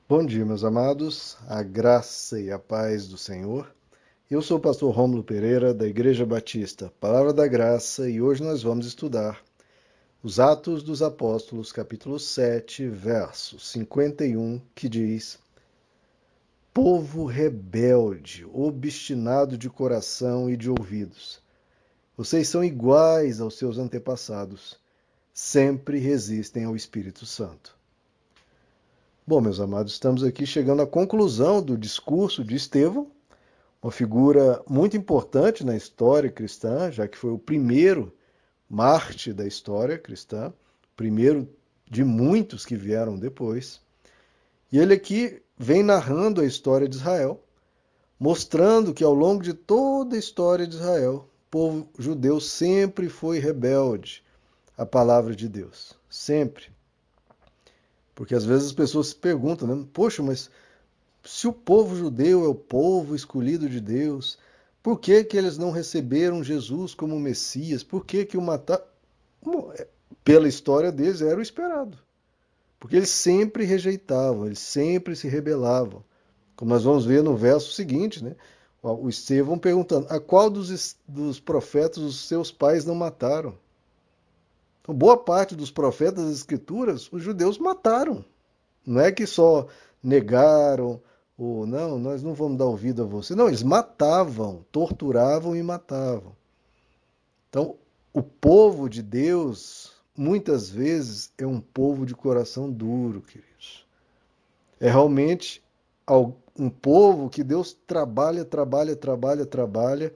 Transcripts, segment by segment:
Bom dia, meus amados, a graça e a paz do Senhor. Eu sou o pastor Rômulo Pereira, da Igreja Batista Palavra da Graça, e hoje nós vamos estudar os Atos dos Apóstolos, capítulo 7, verso 51, que diz: Povo rebelde, obstinado de coração e de ouvidos, vocês são iguais aos seus antepassados, sempre resistem ao Espírito Santo. Bom, meus amados, estamos aqui chegando à conclusão do discurso de Estevão, uma figura muito importante na história cristã, já que foi o primeiro mártir da história cristã, primeiro de muitos que vieram depois. E ele aqui vem narrando a história de Israel, mostrando que ao longo de toda a história de Israel, o povo judeu sempre foi rebelde à palavra de Deus. Sempre. Porque às vezes as pessoas se perguntam, né? Poxa, mas se o povo judeu é o povo escolhido de Deus, por que que eles não receberam Jesus como Messias? Por que que o mataram? Pela história deles era o esperado. Porque eles sempre rejeitavam, eles sempre se rebelavam. Como nós vamos ver no verso seguinte, né? O Estevão perguntando: a qual dos profetas os seus pais não mataram? Então, boa parte dos profetas das Escrituras, os judeus mataram. Não é que só negaram, ou não, nós não vamos dar ouvido a você. Não, eles matavam, torturavam e matavam. Então, o povo de Deus, muitas vezes, é um povo de coração duro, queridos. É realmente um povo que Deus trabalha, trabalha, trabalha, trabalha,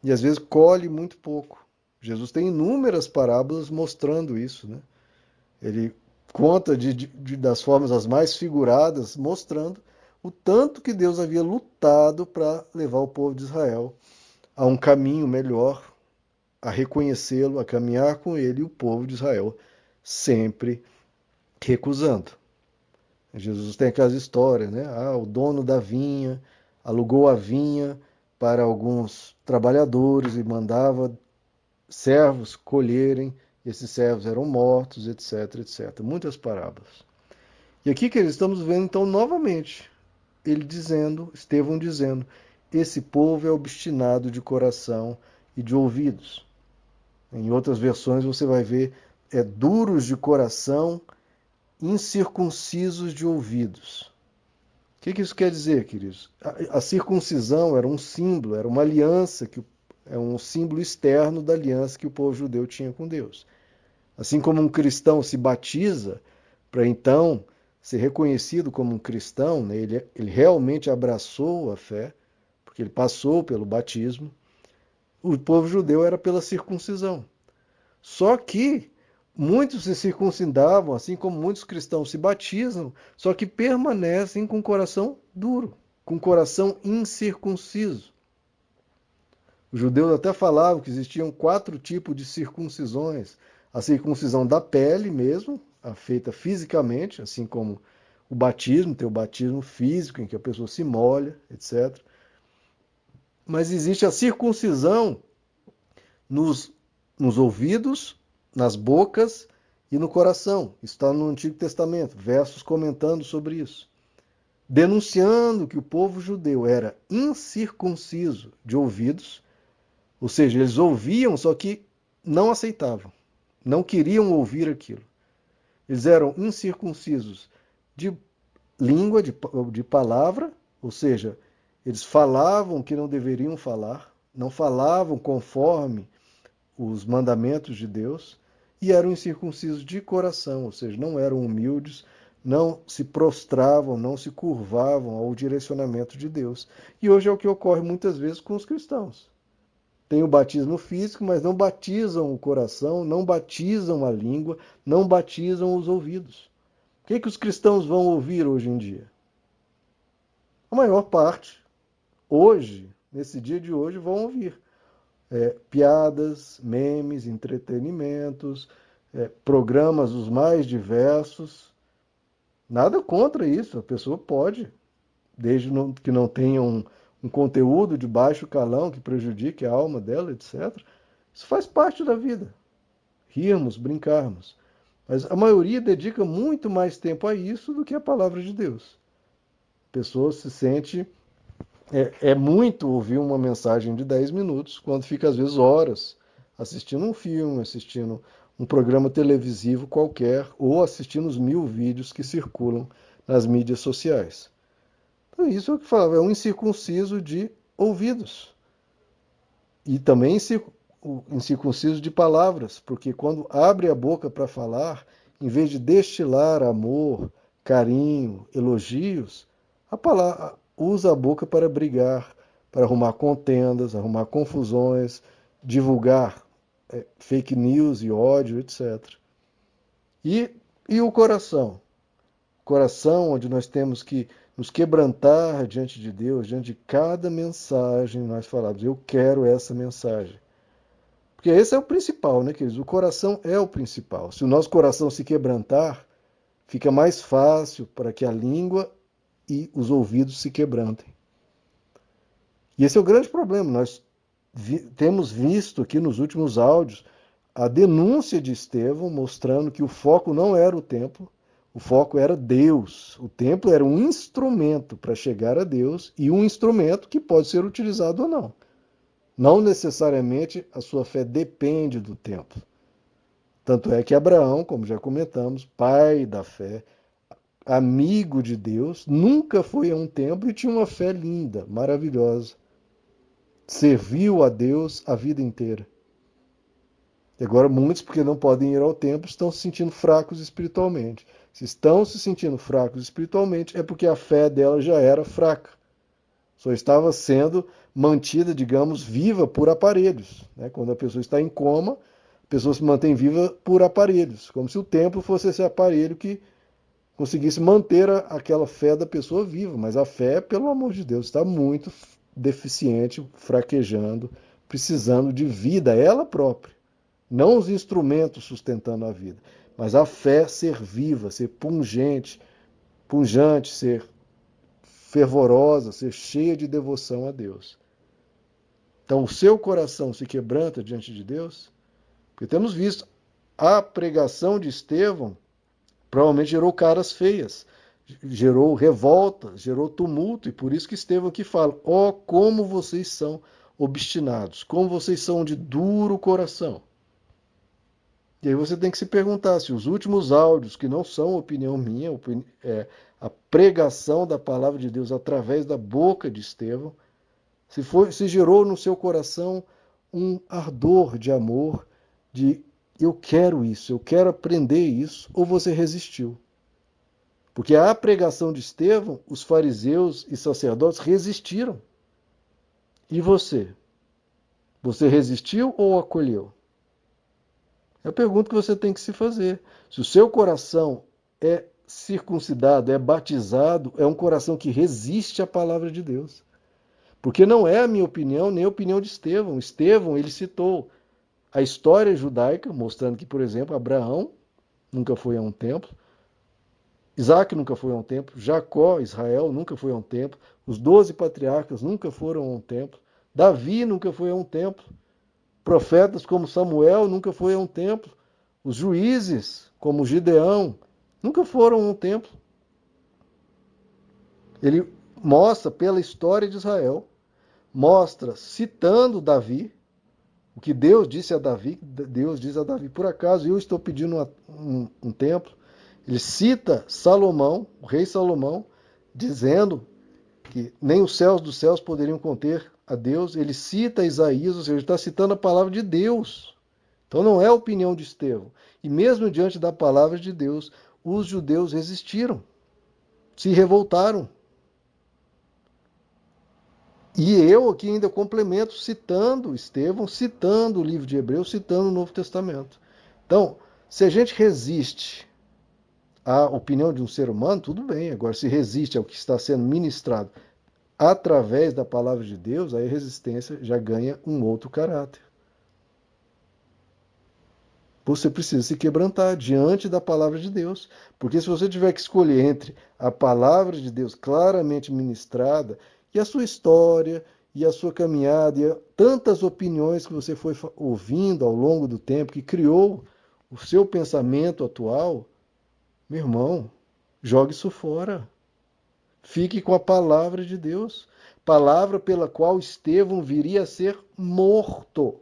e às vezes colhe muito pouco. Jesus tem inúmeras parábolas mostrando isso, né? Ele conta das formas as mais figuradas, mostrando o tanto que Deus havia lutado para levar o povo de Israel a um caminho melhor, a reconhecê-lo, a caminhar com ele, e o povo de Israel sempre recusando. Jesus tem aquelas histórias, né? Ah, o dono da vinha alugou a vinha para alguns trabalhadores e mandava servos colherem, esses servos eram mortos, etc, etc. Muitas parábolas. E aqui que estamos vendo então novamente ele dizendo, Estevão dizendo, esse povo é obstinado de coração e de ouvidos. Em outras versões você vai ver duros de coração, incircuncisos de ouvidos. O que isso quer dizer, queridos? A circuncisão era um símbolo, era uma aliança, é um símbolo externo da aliança que o povo judeu tinha com Deus. Assim como um cristão se batiza para então ser reconhecido como um cristão, né? Ele realmente abraçou a fé, porque ele passou pelo batismo. O povo judeu era pela circuncisão. Só que muitos se circuncidavam, assim como muitos cristãos se batizam, só que permanecem com o coração duro, com o coração incircunciso. Os judeus até falavam que existiam 4 tipos de circuncisões. A circuncisão da pele mesmo, a feita fisicamente, assim como o batismo, tem o batismo físico, em que a pessoa se molha, etc. Mas existe a circuncisão nos, nos ouvidos, nas bocas e no coração. Isso está no Antigo Testamento, versos comentando sobre isso. Denunciando que o povo judeu era incircunciso de ouvidos, ou seja, eles ouviam, só que não aceitavam, não queriam ouvir aquilo. Eles eram incircuncisos de língua, de palavra, ou seja, eles falavam que não deveriam falar, não falavam conforme os mandamentos de Deus, e eram incircuncisos de coração, ou seja, não eram humildes, não se prostravam, não se curvavam ao direcionamento de Deus. E hoje é o que ocorre muitas vezes com os cristãos. Tem o batismo físico, mas não batizam o coração, não batizam a língua, não batizam os ouvidos. O que os cristãos vão ouvir hoje em dia? A maior parte, hoje, nesse dia de hoje, vão ouvir piadas, memes, entretenimentos, programas os mais diversos. Nada contra isso, a pessoa pode, desde que não tenha um conteúdo de baixo calão que prejudique a alma dela, etc. Isso faz parte da vida. Rirmos, brincarmos. Mas a maioria dedica muito mais tempo a isso do que a palavra de Deus. A pessoa se sente. É muito ouvir uma mensagem de 10 minutos, quando fica às vezes horas assistindo um filme, assistindo um programa televisivo qualquer, ou assistindo os 1000 vídeos que circulam nas mídias sociais. Então, isso é o que falava, é um incircunciso de ouvidos. E também incircunciso de palavras, porque quando abre a boca para falar, em vez de destilar amor, carinho, elogios, a palavra usa a boca para brigar, para arrumar contendas, arrumar confusões, divulgar fake news e ódio, etc. E, e o coração? Coração onde nós temos que nos quebrantar diante de Deus, diante de cada mensagem nós falamos, eu quero essa mensagem. Porque esse é o principal, né, queridos? O coração é o principal. Se o nosso coração se quebrantar, fica mais fácil para que a língua e os ouvidos se quebrantem. E esse é o grande problema. Nós temos visto aqui nos últimos áudios a denúncia de Estevão mostrando que o foco não era o templo, o foco era Deus. O templo era um instrumento para chegar a Deus e um instrumento que pode ser utilizado ou não. Não necessariamente a sua fé depende do templo. Tanto é que Abraão, como já comentamos, pai da fé, amigo de Deus, nunca foi a um templo e tinha uma fé linda, maravilhosa. Serviu a Deus a vida inteira. E agora muitos, porque não podem ir ao templo, estão se sentindo fracos espiritualmente. Se estão se sentindo fracos espiritualmente, é porque a fé dela já era fraca. Só estava sendo mantida, digamos, viva por aparelhos. Né? Quando a pessoa está em coma, a pessoa se mantém viva por aparelhos, como se o templo fosse esse aparelho que conseguisse manter aquela fé da pessoa viva. Mas a fé, pelo amor de Deus, está muito deficiente, fraquejando, precisando de vida, ela própria. Não os instrumentos sustentando a vida, mas a fé ser viva, ser pungente, ser fervorosa, ser cheia de devoção a Deus. Então, o seu coração se quebranta diante de Deus? Porque temos visto, a pregação de Estevão provavelmente gerou caras feias, gerou revolta, gerou tumulto, e por isso que Estevão aqui fala, ó, como vocês são obstinados, como vocês são de duro coração. E aí você tem que se perguntar se os últimos áudios, que não são opinião minha, a pregação da palavra de Deus através da boca de Estevão, se gerou no seu coração um ardor de amor, de eu quero isso, eu quero aprender isso, ou você resistiu. Porque à pregação de Estevão, os fariseus e sacerdotes resistiram. E você? Você resistiu ou acolheu? É a pergunta que você tem que se fazer. Se o seu coração é circuncidado, é batizado, é um coração que resiste à palavra de Deus. Porque não é a minha opinião, nem a opinião de Estevão. Estevão, ele citou a história judaica, mostrando que, por exemplo, Abraão nunca foi a um templo, Isaac nunca foi a um templo, Jacó, Israel, nunca foi a um templo, os 12 patriarcas nunca foram a um templo, Davi nunca foi a um templo, profetas como Samuel nunca foi a um templo, os juízes como Gideão nunca foram a um templo. Ele mostra pela história de Israel, mostra citando Davi, o que Deus disse a Davi, Deus diz a Davi, por acaso eu estou pedindo um templo. Ele cita Salomão, o rei Salomão, dizendo que nem os céus dos céus poderiam conter a Deus. Ele cita Isaías, ou seja, ele está citando a palavra de Deus. Então não é a opinião de Estevão. E mesmo diante da palavra de Deus, os judeus resistiram, se revoltaram. E eu aqui ainda complemento citando Estevão, citando o livro de Hebreus, citando o Novo Testamento. Então, se a gente resiste à opinião de um ser humano, tudo bem. Agora, se resiste ao que está sendo ministrado através da palavra de Deus, aí a resistência já ganha um outro caráter. Você precisa se quebrantar diante da palavra de Deus. Porque se você tiver que escolher entre a palavra de Deus claramente ministrada e a sua história, e a sua caminhada, e tantas opiniões que você foi ouvindo ao longo do tempo, que criou o seu pensamento atual, meu irmão, jogue isso fora. Fique com a palavra de Deus, palavra pela qual Estevão viria a ser morto,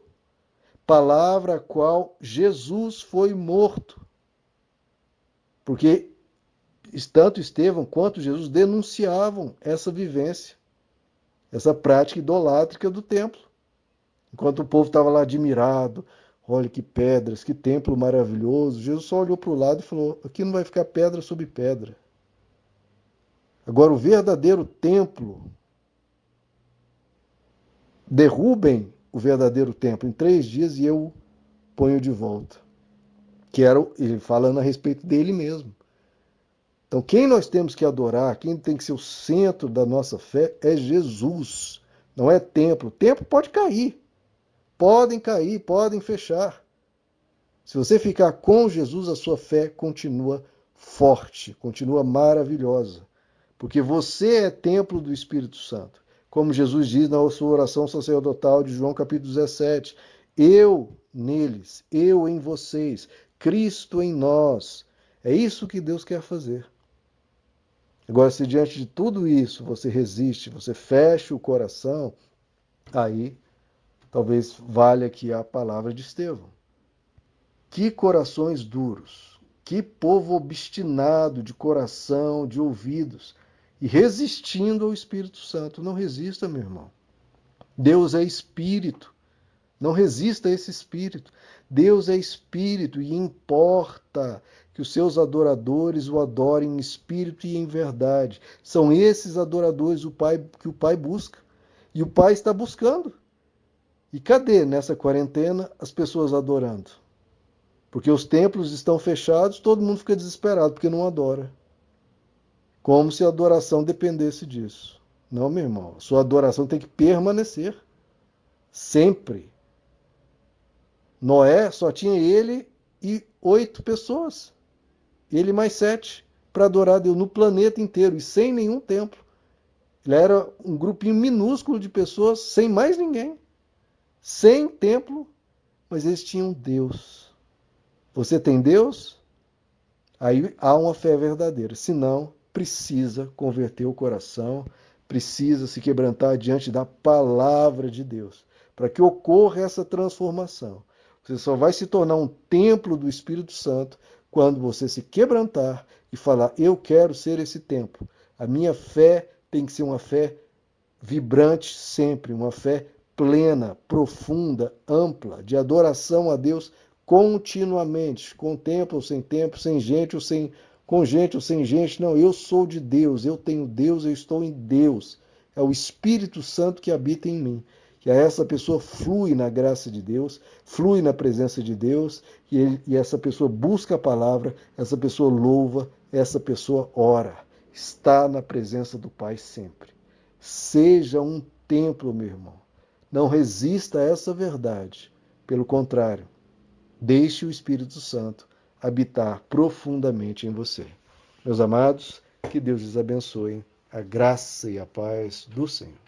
palavra a qual Jesus foi morto. Porque tanto Estevão quanto Jesus denunciavam essa vivência, essa prática idolátrica do templo. Enquanto o povo estava lá admirado, olha que pedras, que templo maravilhoso, Jesus só olhou para o lado e falou: aqui não vai ficar pedra sobre pedra. Agora, o verdadeiro templo, derrubem o verdadeiro templo em 3 dias e eu ponho de volta. Que era ele falando a respeito dele mesmo. Então, quem nós temos que adorar, quem tem que ser o centro da nossa fé é Jesus, não é templo. O templo pode cair, podem cair, podem fechar. Se você ficar com Jesus, a sua fé continua forte, continua maravilhosa, porque você é templo do Espírito Santo. Como Jesus diz na sua oração sacerdotal de João capítulo 17, eu neles, eu em vocês, Cristo em nós. É isso que Deus quer fazer. Agora, se diante de tudo isso você resiste, você fecha o coração, aí talvez valha aqui a palavra de Estevão. Que corações duros, que povo obstinado de coração, de ouvidos, e resistindo ao Espírito Santo. Não resista, meu irmão. Deus é Espírito. Não resista a esse Espírito. Deus é Espírito e importa que os seus adoradores o adorem em espírito e em verdade. São esses adoradores que o Pai busca. E o Pai está buscando. E cadê nessa quarentena as pessoas adorando? Porque os templos estão fechados, todo mundo fica desesperado porque não adora. Como se a adoração dependesse disso. Não, meu irmão. A sua adoração tem que permanecer. Sempre. Noé só tinha ele e 8 pessoas. Ele mais 7 para adorar Deus no planeta inteiro e sem nenhum templo. Ele era um grupinho minúsculo de pessoas sem mais ninguém. Sem templo, mas eles tinham Deus. Você tem Deus? Aí há uma fé verdadeira. Se não, precisa converter o coração, precisa se quebrantar diante da palavra de Deus, para que ocorra essa transformação. Você só vai se tornar um templo do Espírito Santo quando você se quebrantar e falar: eu quero ser esse templo. A minha fé tem que ser uma fé vibrante sempre, uma fé plena, profunda, ampla, de adoração a Deus continuamente, com tempo ou sem tempo, sem gente ou sem, com gente ou sem gente. Não, eu sou de Deus, eu tenho Deus, eu estou em Deus. É o Espírito Santo que habita em mim. E essa pessoa flui na graça de Deus, flui na presença de Deus, e essa pessoa busca a palavra, essa pessoa louva, essa pessoa ora. Está na presença do Pai sempre. Seja um templo, meu irmão. Não resista a essa verdade. Pelo contrário, deixe o Espírito Santo habitar profundamente em você. Meus amados, que Deus lhes abençoe. A graça e a paz do Senhor.